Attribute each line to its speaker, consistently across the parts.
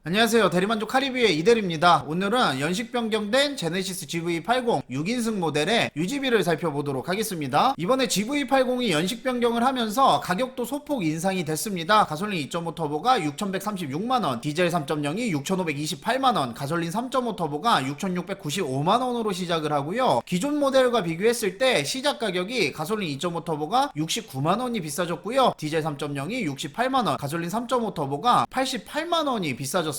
Speaker 1: 안녕하세요. 대리만족 카리뷰의 이대리입니다. 오늘은 연식 변경된 제네시스 GV80 6인승 모델의 유지비를 살펴보도록 하겠습니다. 이번에 GV80이 연식 변경을 하면서 가격도 소폭 인상이 됐습니다. 가솔린 2.5 터보가 6,136만원, 디젤 3.0이 6,528만원, 가솔린 3.5 터보가 6,695만원으로 시작을 하고요. 기존 모델과 비교했을 때 시작 가격이 가솔린 2.5 터보가 69만원이 비싸졌고요. 디젤 3.0이 68만원, 가솔린 3.5 터보가 88만원이 비싸졌습니다.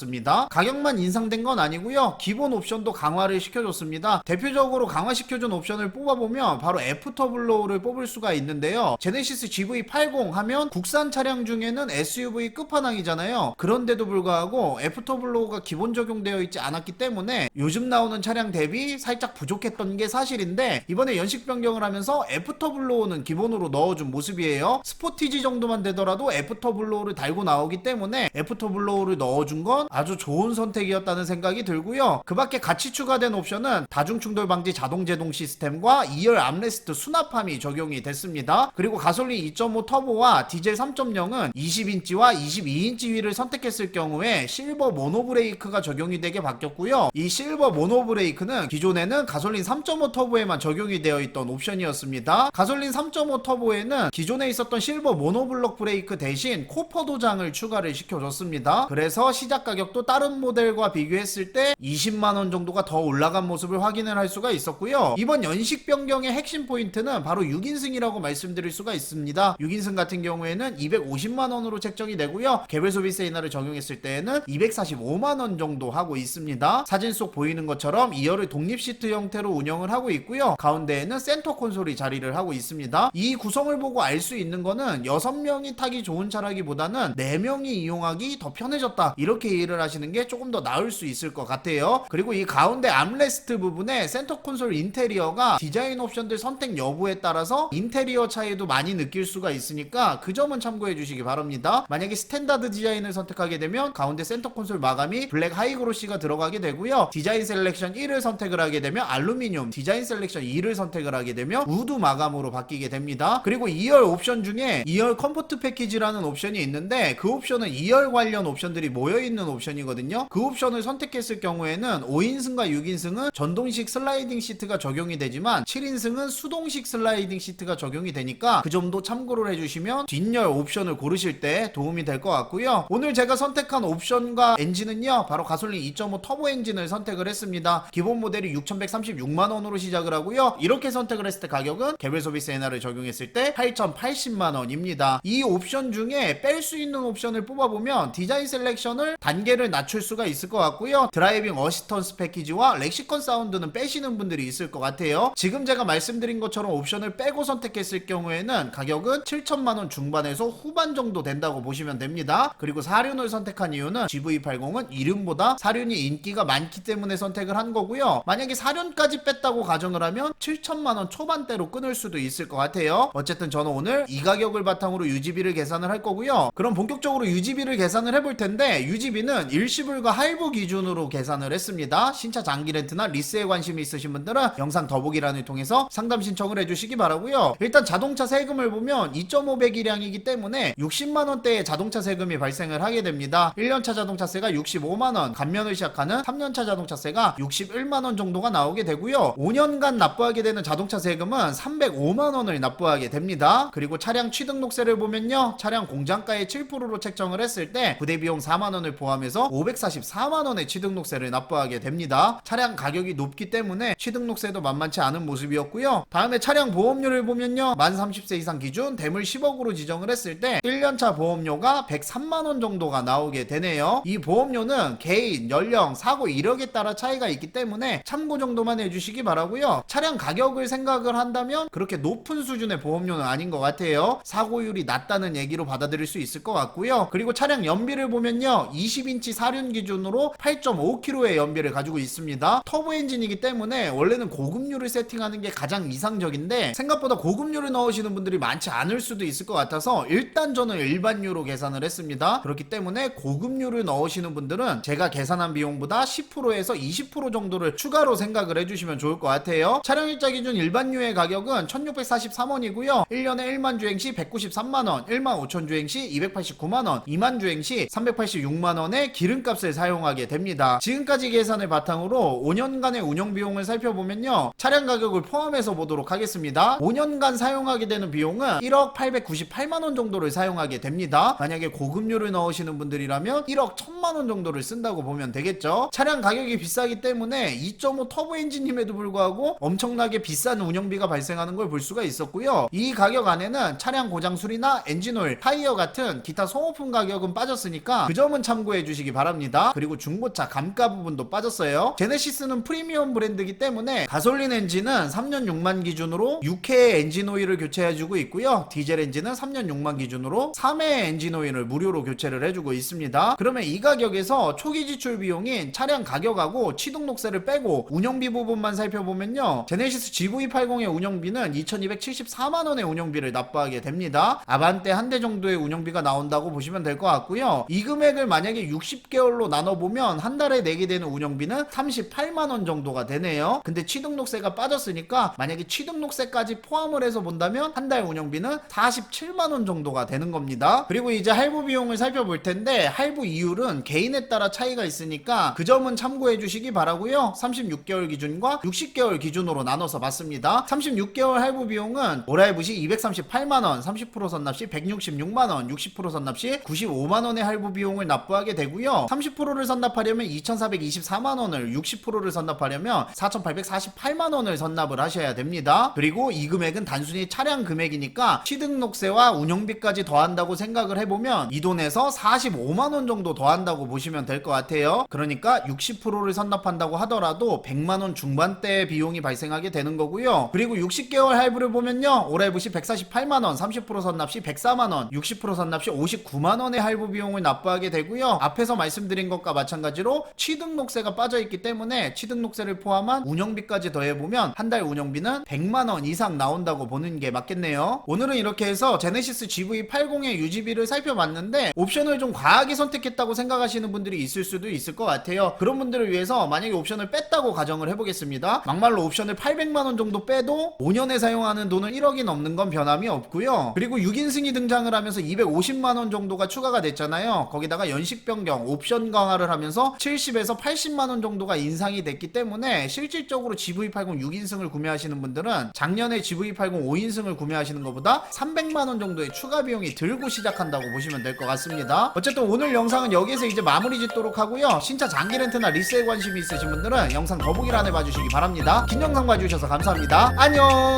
Speaker 1: 가격만 인상된 건 아니고요. 기본 옵션도 강화를 시켜줬습니다. 대표적으로 강화시켜준 옵션을 뽑아보면 바로 애프터블로우를 뽑을 수가 있는데요. 제네시스 GV80 하면 국산 차량 중에는 SUV 끝판왕이잖아요. 그런데도 불구하고 애프터블로우가 기본 적용되어 있지 않았기 때문에 요즘 나오는 차량 대비 살짝 부족했던 게 사실인데, 이번에 연식 변경을 하면서 애프터블로우는 기본으로 넣어준 모습이에요. 스포티지 정도만 되더라도 애프터블로우를 달고 나오기 때문에 애프터블로우를 넣어준 건 아주 좋은 선택이었다는 생각이 들고요. 그 밖에 같이 추가된 옵션은 다중충돌 방지 자동 제동 시스템과 2열 암레스트 수납함이 적용이 됐습니다. 그리고 가솔린 2.5 터보와 디젤 3.0은 20인치와 22인치 휠을 선택했을 경우에 실버 모노 브레이크가 적용이 되게 바뀌었고요. 이 실버 모노 브레이크는 기존에는 가솔린 3.5 터보에만 적용이 되어 있던 옵션이었습니다. 가솔린 3.5 터보에는 기존에 있었던 실버 모노 블럭 브레이크 대신 코퍼 도장을 추가를 시켜줬습니다. 그래서 시작 가격도 다른 모델과 비교했을 때 20만원 정도가 더 올라간 모습을 확인을 할 수가 있었고요. 이번 연식 변경의 핵심 포인트는 바로 6인승이라고 말씀드릴 수가 있습니다. 6인승 같은 경우에는 250만원으로 책정이 되고요. 개별 소비세 인하를 적용했을 때에는 245만원 정도 하고 있습니다. 사진 속 보이는 것처럼 2열을 독립 시트 형태로 운영을 하고 있고요. 가운데에는 센터 콘솔이 자리를 하고 있습니다. 이 구성을 보고 알 수 있는 거는 6명이 타기 좋은 차라기보다는 4명이 이용하기 더 편해졌다, 이렇게 이해를 하시는 게 조금 더 나을 수 있을 것 같아요. 그리고 이 가운데 암레스트 부분에 센터 콘솔 인테리어가 디자인 옵션들 선택 여부에 따라서 인테리어 차이도 많이 느낄 수가 있으니까 그 점은 참고해 주시기 바랍니다. 만약에 스탠다드 디자인을 선택하게 되면 가운데 센터 콘솔 마감이 블랙 하이그로시가 들어가게 되고요. 디자인 셀렉션 1을 선택을 하게 되면 알루미늄, 디자인 셀렉션 2를 선택을 하게 되면 우드 마감으로 바뀌게 됩니다. 그리고 2열 옵션 중에 2열 컴포트 패키지라는 옵션이 있는데, 그 옵션은 2열 관련 옵션들이 모여있는 옵션이거든요. 그 옵션을 선택했을 경우에는 5인승과 6인승은 전동식 슬라이딩 시트가 적용이 되지만 7인승은 수동식 슬라이딩 시트가 적용이 되니까 그 점도 참고를 해주시면 뒷열 옵션을 고르실 때 도움이 될 것 같고요. 오늘 제가 선택한 옵션과 엔진은요, 바로 가솔린 2.5 터보 엔진을 선택을 했습니다. 기본 모델이 6,136만원으로 시작을 하고요. 이렇게 선택을 했을 때 가격은 개별 소비세 인하를 적용했을 때 8,080만원입니다. 이 옵션 중에 뺄 수 있는 옵션을 뽑아보면 디자인 셀렉션을 단계를 낮출 수가 있을 것 같고요. 드라이빙 어시스턴스 패키지와 렉시컨 사운드는 빼시는 분들이 있을 것 같아요. 지금 제가 말씀드린 것처럼 옵션을 빼고 선택했을 경우에는 가격은 7천만원 중반에서 후반 정도 된다고 보시면 됩니다. 그리고 사륜을 선택한 이유는 GV80은 이름보다 사륜이 인기가 많기 때문에 선택을 한 거고요. 만약에 사륜까지 뺐다고 가정을 하면 7천만원 초반대로 끊을 수도 있을 것 같아요. 어쨌든 저는 오늘 이 가격을 바탕으로 유지비를 계산을 할 거고요. 그럼 본격적으로 유지비를 계산을 해볼 텐데, 유지비는 일시불과 할부 기준으로 계산을 했습니다. 신차 장기 렌트나 리스에 관심이 있으신 분들은 영상 더보기란을 통해서 상담 신청을 해주시기 바라고요. 일단 자동차 세금을 보면 2.5배기량이기 때문에 60만원대의 자동차 세금이 발생을 하게 됩니다. 1년차 자동차세가 65만원, 감면을 시작하는 3년차 자동차세가 61만원 정도가 나오게 되고요. 5년간 납부하게 되는 자동차 세금은 305만원을 납부하게 됩니다. 그리고 차량 취등록세를 보면요, 차량 공장가의 7%로 책정을 했을 때 부대비용 4만원을 포함해서 544만원의 취등록세를 납부하게 됩니다. 차량 가격이 높기 때문에 취등록세도 만만치 않은 모습이었고요. 다음에 차량 보험료를 보면요, 만 30세 이상 기준 대물 10억으로 지정을 했을 때 1년차 보험료가 103만원 정도가 나오게 되네요. 이 보험료는 개인, 연령, 사고 이력에 따라 차이가 있기 때문에 참고 정도만 해주시기 바라고요. 차량 가격을 생각을 한다면 그렇게 높은 수준의 보험료는 아닌 것 같아요. 사고율이 낮다는 얘기로 받아들일 수 있을 것 같고요. 그리고 차량 연비를 보면요, 20인치 사륜 기준으로 8.5km의 연비를 가지고 있습니다. 터보 엔진이기 때문에 원래는 고급류를 세팅하는 게 가장 이상적인데, 생각보다 고급류를 넣으시는 분들이 많지 않을 수도 있을 것 같아서 일단 저는 일반유로 계산을 했습니다. 그렇기 때문에 고급류를 넣으시는 분들은 제가 계산한 비용보다 10%에서 20% 정도를 추가로 생각을 해주시면 좋을 것 같아요. 차량일자 기준 일반유의 가격은 1643원이고요 1년에 1만 주행 시 193만원, 1만 5천 주행 시 289만원, 2만 주행 시 386만원에 때문에 기름값을 사용하게 됩니다. 지금까지 계산을 바탕으로 5년간의 운영 비용을 살펴보면요, 차량 가격을 포함해서 보도록 하겠습니다. 5년간 사용하게 되는 비용은 1억 898만원 정도를 사용하게 됩니다. 만약에 고급류를 넣으시는 분들이라면 1억 1000만원 정도를 쓴다고 보면 되겠죠. 차량 가격이 비싸기 때문에 2.5 터보 엔진임에도 불구하고 엄청나게 비싼 운영비가 발생하는 걸 볼 수가 있었고요. 이 가격 안에는 차량 고장 수리나 엔진오일, 타이어 같은 기타 소모품 가격은 빠졌으니까 그 점은 참고해 주시기 바랍니다. 그리고 중고차 감가 부분도 빠졌어요. 제네시스는 프리미엄 브랜드이기 때문에 가솔린 엔진은 3년 6만 기준으로 6회 엔진오일을 교체해주고 있고요. 디젤 엔진은 3년 6만 기준으로 3회 엔진오일을 무료로 교체를 해주고 있습니다. 그러면 이 가격에서 초기 지출 비용인 차량 가격하고 취등록세를 빼고 운영비 부분만 살펴보면요, 제네시스 GV80의 운영비는 2274만원의 운영비를 납부하게 됩니다. 아반떼 한 대 정도의 운영비가 나온다고 보시면 될 것 같고요. 이 금액을 만약에 60개월로 나눠보면 한 달에 내게 되는 운영비는 38만원 정도가 되네요. 근데 취등록세가 빠졌으니까 만약에 취등록세까지 포함을 해서 본다면 한 달 운영비는 47만원 정도가 되는 겁니다. 그리고 이제 할부 비용을 살펴볼 텐데, 할부 이율은 개인에 따라 차이가 있으니까 그 점은 참고해 주시기 바라고요. 36개월 기준과 60개월 기준으로 나눠서 봤습니다. 36개월 할부 비용은 올할부 시 238만원, 30% 선납 시 166만원, 60% 선납 시 95만원의 할부 비용을 납부하게 되고요. 30%를 선납하려면 2424만원을, 60%를 선납하려면 4848만원을 선납을 하셔야 됩니다. 그리고 이 금액은 단순히 차량 금액이니까 취등록세와 운영비까지 더한다고 생각을 해보면 이 돈에서 45만원 정도 더한다고 보시면 될 것 같아요. 그러니까 60%를 선납한다고 하더라도 100만원 중반대 비용이 발생하게 되는 거고요. 그리고 60개월 할부를 보면요, 올할부 시 148만원, 30% 선납 시 104만원, 60% 선납 시 59만원의 할부 비용을 납부하게 되고요. 앞에서 말씀드린 것과 마찬가지로 취등록세가 빠져있기 때문에 취등록세를 포함한 운영비까지 더해보면 한 달 운영비는 100만원 이상 나온다고 보는 게 맞겠네요. 오늘은 이렇게 해서 제네시스 GV80의 유지비를 살펴봤는데, 옵션을 좀 과하게 선택했다고 생각하시는 분들이 있을 수도 있을 것 같아요. 그런 분들을 위해서 만약에 옵션을 뺐다고 가정을 해보겠습니다. 막말로 옵션을 800만원 정도 빼도 5년에 사용하는 돈은 1억이 넘는 건 변함이 없고요. 그리고 6인승이 등장을 하면서 250만원 정도가 추가가 됐잖아요. 거기다가 연식 변경, 옵션 강화를 하면서 70에서 80만원 정도가 인상이 됐기 때문에 실질적으로 GV80 6인승을 구매하시는 분들은 작년에 GV80 5인승을 구매하시는 것보다 300만원 정도의 추가 비용이 들고 시작한다고 보시면 될 것 같습니다. 어쨌든 오늘 영상은 여기에서 이제 마무리 짓도록 하고요. 신차 장기 렌트나 리스에 관심이 있으신 분들은 영상 더보기란에 봐주시기 바랍니다. 긴 영상 봐주셔서 감사합니다. 안녕.